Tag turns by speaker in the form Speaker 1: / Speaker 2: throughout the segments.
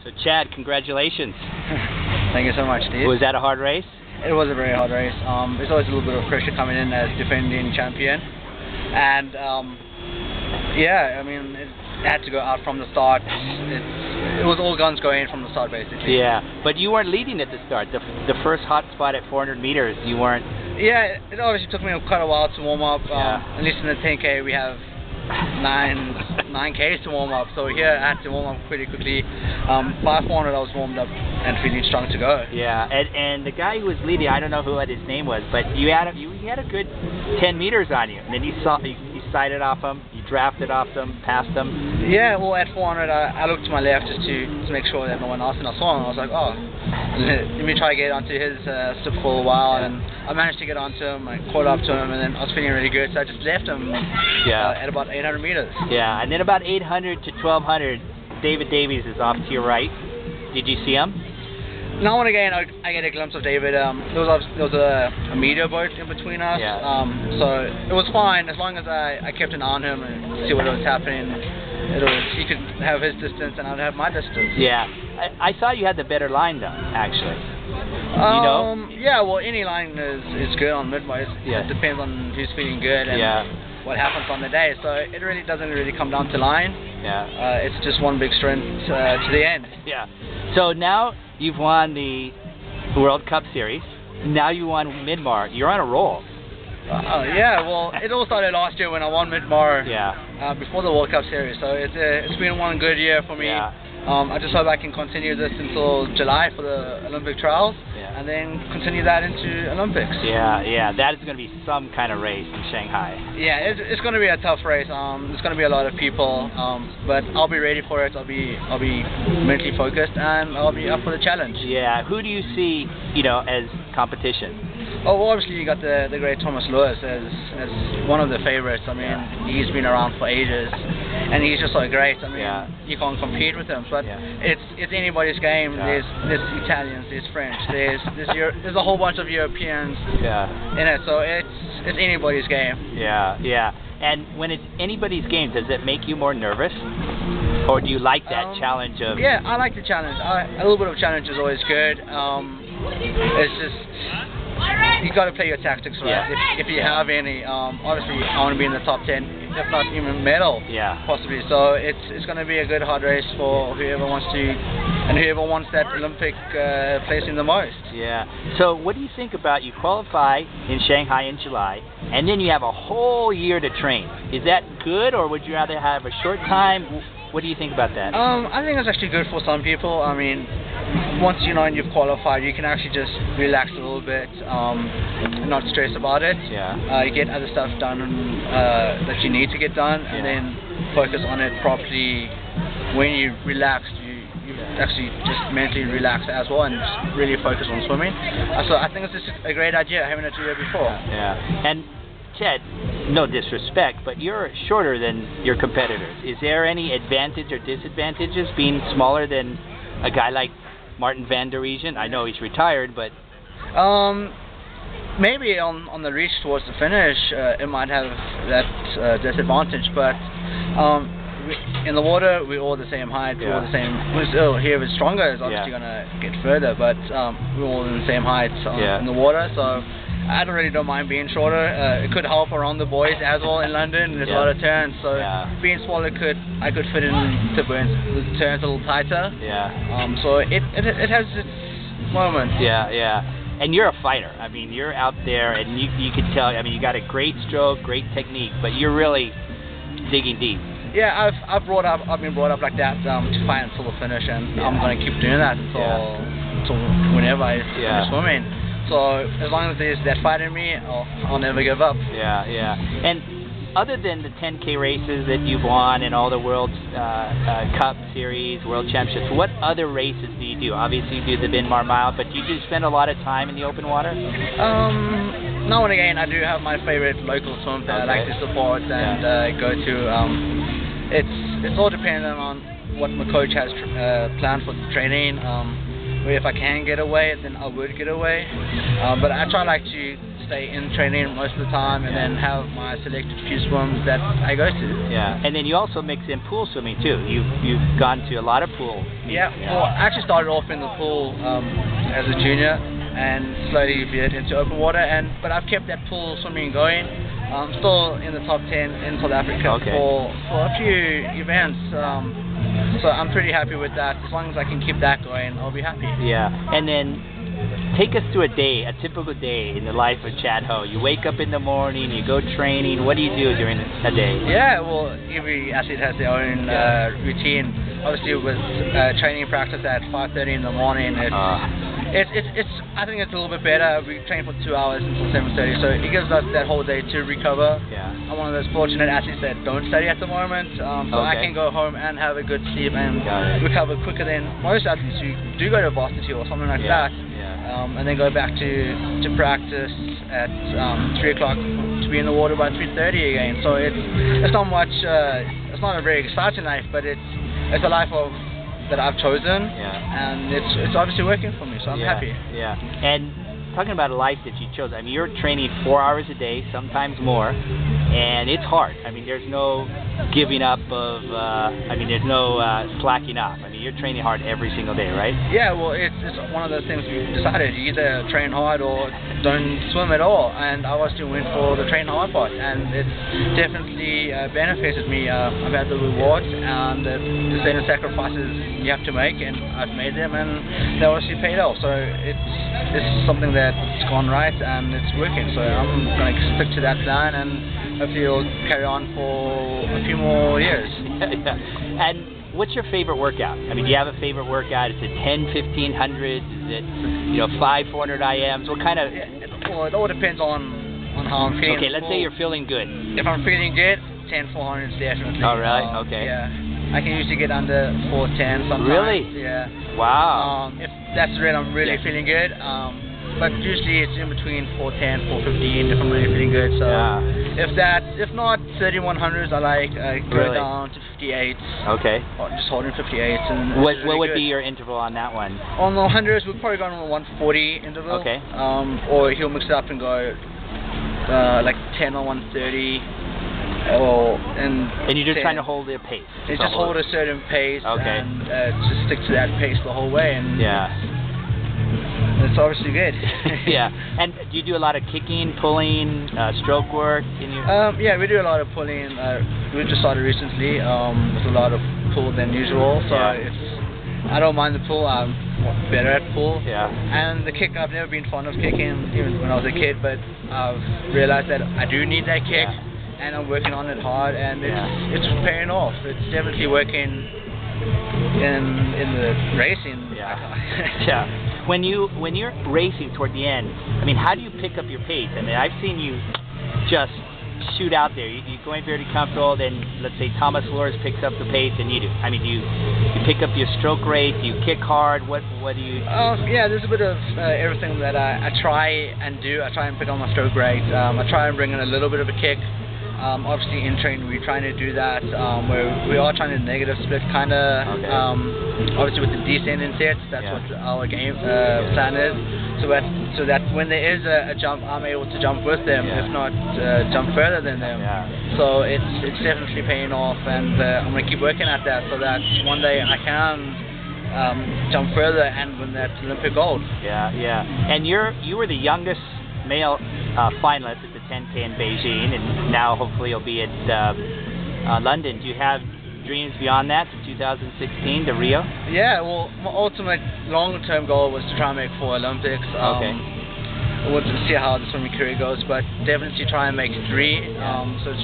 Speaker 1: So Chad, congratulations.
Speaker 2: Thank you so much, Steve.
Speaker 1: Was that a hard race?
Speaker 2: It was a very hard race. There's always a little bit of pressure coming in as defending champion, and yeah, I mean, it had to go out from the start. It was all guns going from the start, basically.
Speaker 1: Yeah, but you weren't leading at the start. The first hot spot at 400 meters, you weren't.
Speaker 2: Yeah, it obviously took me quite a while to warm up. At least in the 10K, we have 9Ks to warm up, so here I had to warm up pretty quickly. By 400 I was warmed up and feeling strong to go.
Speaker 1: Yeah, and the guy who was leading, I don't know what his name was, but you had a good 10 meters on you, and then you sighted off him, you drafted off them, passed them.
Speaker 2: Yeah, well at 400 I looked to my left just to make sure that no one else, and I saw him. I was like, oh, let me try to get onto his slip for a while, and I managed to get onto him. I caught up to him, and then I was feeling really good, so I just left him at about 800 meters.
Speaker 1: Yeah, and then about 800 to 1200, David Davies is off to your right. Did you see him?
Speaker 2: Now and again, I get a glimpse of David. There was a media boat in between us, so it was fine as long as I kept an eye on him and see what was happening. He could have his distance and I'd have my distance.
Speaker 1: Yeah, I thought you had the better line though, actually. You know?
Speaker 2: Yeah, well, any line is good on Midmar. It depends on who's feeling good and what happens on the day. So it really doesn't come down to line. Yeah. It's just one big sprint to the end.
Speaker 1: Yeah. So now you've won the World Cup Series. Now you won Midmar. You're on a roll.
Speaker 2: Yeah, well, it all started last year when I won Midmar before the World Cup Series. So it's been one good year for me. Yeah. I just hope I can continue this until July for the Olympic trials, and then continue that into Olympics.
Speaker 1: Yeah, that is going to be some kind of race in Shanghai.
Speaker 2: Yeah, it's going to be a tough race. There's going to be a lot of people, but I'll be ready for it. I'll be mentally focused, and I'll be up for the challenge.
Speaker 1: Yeah, who do you see, as competition?
Speaker 2: Oh, well, obviously you got the great Thomas Lewis as one of the favorites. I mean, he's been around for ages, and he's just so great. I mean, you can't compete with him. But it's anybody's game. There's Italians, there's French, there's a whole bunch of Europeans in it. So it's anybody's game.
Speaker 1: Yeah. And when it's anybody's game, does it make you more nervous, or do you like that challenge of?
Speaker 2: Yeah, I like the challenge. A little bit of challenge is always good. It's just, you got to play your tactics right. If you have any. Obviously, I want to be in the top 10, if not even medal, possibly. So it's going to be a good hard race for whoever wants to, and whoever wants that Olympic place in the most. Yeah.
Speaker 1: So what do you think about, you qualify in Shanghai in July, and then you have a whole year to train? Is that good, or would you rather have a short time? What do you think about that?
Speaker 2: I think it's actually good for some people. I mean, once you've qualified, you can actually just relax a little bit, and not stress about it. You get other stuff done that you need to get done, and then focus on it properly. When you relax, you actually just mentally relax as well, and just really focus on swimming. So I think it's just a great idea having it the year before.
Speaker 1: And Chad, no disrespect, but you're shorter than your competitors. Is there any advantage or disadvantages being smaller than a guy like Martin van der Weijden? I know he's retired, but
Speaker 2: maybe on the reach towards the finish, it might have that disadvantage. But in the water, we're all the same height. We're all the same. Who's here is stronger is obviously gonna get further, but we're all in the same height in the water. So I don't mind being shorter. It could help around the boys as well in London. There's a lot of turns, so being smaller I could fit into the turns a little tighter. So it has its moments.
Speaker 1: And you're a fighter. I mean, you're out there, and you can tell. I mean, you got a great stroke, great technique, but you're really digging deep.
Speaker 2: Yeah, I've been brought up like that to fight until the finish, and I'm gonna keep doing that until whenever I finish swimming. So as long as there's that fight in me, I'll never give up.
Speaker 1: And other than the 10K races that you've won and all the World Cup Series, World Championships, what other races do you do? Obviously you do the Midmar Mile, but do you spend a lot of time in the open water?
Speaker 2: Now and again, I do have my favorite local swims that I like to support and go to. It's all dependent on what my coach has planned for the training. If I can get away, then I would get away. But I try to stay in training most of the time, and then have my selected few swims that I go to.
Speaker 1: Yeah, and then you also mix in pool swimming too. You've gone to a lot of pool.
Speaker 2: Yeah, well, I actually started off in the pool as a junior, and slowly veered into open water. But I've kept that pool swimming going. I'm still in the top 10 in South Africa for a few events. So I'm pretty happy with that. As long as I can keep that going, I'll be happy.
Speaker 1: Yeah, and then take us through a typical day in the life of Chad Ho. You wake up in the morning, you go training. What do you do during a day?
Speaker 2: Yeah, well, every athlete has their own routine. Obviously, with training practice at 5:30 in the morning, I think it's a little bit better. We train for 2 hours until 7:30, so it gives us that whole day to recover.
Speaker 1: Yeah.
Speaker 2: I'm one of those fortunate athletes that don't study at the moment, so I can go home and have a good sleep and recover quicker than most athletes who do go to varsity or something like that. And then go back to practice at 3 o'clock to be in the water by 3:30 again. So it's not much. It's not a very exciting life, but it's a life that I've chosen, and it's obviously working for me. So I'm happy.
Speaker 1: Yeah. And talking about a life that you chose, I mean, you're training 4 hours a day, sometimes more, and it's hard. I mean, there's no giving up of. There's no slacking off. I mean, you're training hard every single day, right?
Speaker 2: Yeah, well, it's one of those things we've decided. You either train hard or don't swim at all. And I was doing for the train hard part, and it's definitely benefited me. I've had the rewards and the certain sacrifices you have to make, and I've made them, and they obviously paid off. So it's something that's gone right, and it's working. So I'm going to stick to that plan, and hopefully it'll carry on for a few more years.
Speaker 1: And what's your favorite workout? I mean, do you have a favorite workout? Is it 10, 1500s? Is it 5 400 IMs? What kind of?
Speaker 2: Well, it all depends on how I'm feeling.
Speaker 1: Okay, let's say you're feeling good.
Speaker 2: If I'm feeling good, 10 400s definitely.
Speaker 1: Oh, really? Okay.
Speaker 2: Yeah, I can usually get under 410 sometimes.
Speaker 1: Really?
Speaker 2: Yeah.
Speaker 1: Wow.
Speaker 2: If that's when I'm really feeling good. But usually it's in between 410, 415 if I'm really feeling good. So if not 3100s, I like go down to 58s.
Speaker 1: Okay.
Speaker 2: Or just holding 58s. And
Speaker 1: what would be your interval on that one?
Speaker 2: On the 100s, we'll probably go on a 140 interval.
Speaker 1: Okay.
Speaker 2: Or he'll mix it up and go like 10 or 130. And you're
Speaker 1: just trying to hold the pace.
Speaker 2: Just hold a certain pace.
Speaker 1: Okay.
Speaker 2: And just stick to that pace the whole way. And it's obviously good.
Speaker 1: Yeah. And do you do a lot of kicking, pulling, stroke work?
Speaker 2: Yeah, we do a lot of pulling. We just started recently with a lot of pull than usual. So I don't mind the pull. I'm better at pull. Yeah. And the kick, I've never been fond of kicking, even when I was a kid. But I've realized that I do need that kick, and I'm working on it hard, and it's paying off. It's definitely working in the racing.
Speaker 1: Yeah. When you're racing toward the end, I mean, how do you pick up your pace? I mean, I've seen you just shoot out there. You're going very comfortable. Then let's say Thomas Flores picks up the pace, and you do. I mean, do you pick up your stroke rate? Do you kick hard? What do you?
Speaker 2: Yeah, there's a bit of everything that I try and do. I try and pick up my stroke rate. I try and bring in a little bit of a kick. Obviously in training we're trying to do that, where we are trying to negative split kind of, obviously with the descending sets, that's what our game plan is, so that when there is a jump, I'm able to jump with them, if not jump further than them. So it's definitely paying off, and I'm going to keep working at that so that one day I can jump further and win that Olympic gold.
Speaker 1: And you were the youngest male finalist at the 10K in Beijing, and now hopefully you'll be at London. Do you have dreams beyond that, to 2016, to Rio?
Speaker 2: Yeah, well, my ultimate long-term goal was to try and make 4 Olympics. I wanted to see how the swimming career goes, but definitely try and make 3. So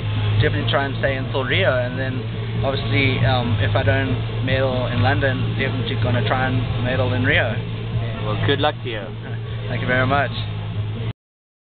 Speaker 2: definitely try and stay until Rio, and then obviously if I don't medal in London, definitely going to try and medal in Rio.
Speaker 1: Well, good luck to you.
Speaker 2: Thank you very much.